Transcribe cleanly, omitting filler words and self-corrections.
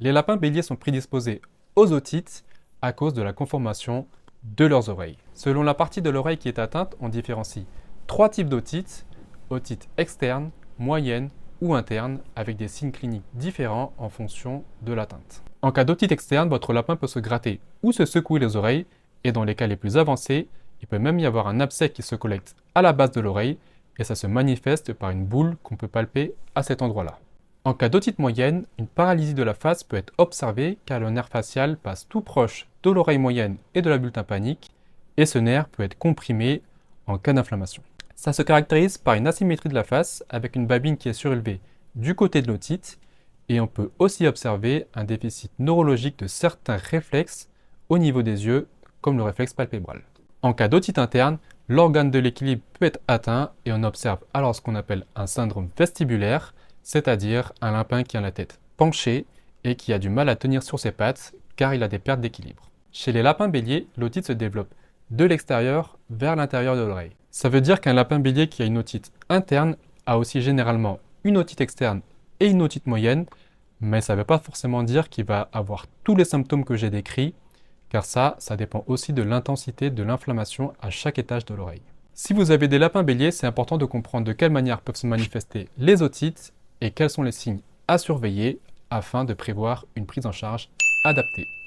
Les lapins béliers sont prédisposés aux otites à cause de la conformation de leurs oreilles. Selon la partie de l'oreille qui est atteinte, on différencie trois types d'otites: otite externe, moyenne ou interne, avec des signes cliniques différents en fonction de l'atteinte. En cas d'otite externe, votre lapin peut se gratter ou se secouer les oreilles, et dans les cas les plus avancés, il peut même y avoir un abcès qui se collecte à la base de l'oreille, et ça se manifeste par une boule qu'on peut palper à cet endroit-là. En cas d'otite moyenne, une paralysie de la face peut être observée car le nerf facial passe tout proche de l'oreille moyenne et de la bulle tympanique, et ce nerf peut être comprimé en cas d'inflammation. Ça se caractérise par une asymétrie de la face avec une babine qui est surélevée du côté de l'otite, et on peut aussi observer un déficit neurologique de certains réflexes au niveau des yeux, comme le réflexe palpébral. En cas d'otite interne, l'organe de l'équilibre peut être atteint et on observe alors ce qu'on appelle un syndrome vestibulaire, c'est-à-dire un lapin qui a la tête penchée et qui a du mal à tenir sur ses pattes car il a des pertes d'équilibre. Chez les lapins béliers, l'otite se développe de l'extérieur vers l'intérieur de l'oreille. Ça veut dire qu'un lapin bélier qui a une otite interne a aussi généralement une otite externe et une otite moyenne, mais ça ne veut pas forcément dire qu'il va avoir tous les symptômes que j'ai décrits, car ça dépend aussi de l'intensité de l'inflammation à chaque étage de l'oreille. Si vous avez des lapins béliers, c'est important de comprendre de quelle manière peuvent se manifester les otites et quels sont les signes à surveiller afin de prévoir une prise en charge adaptée.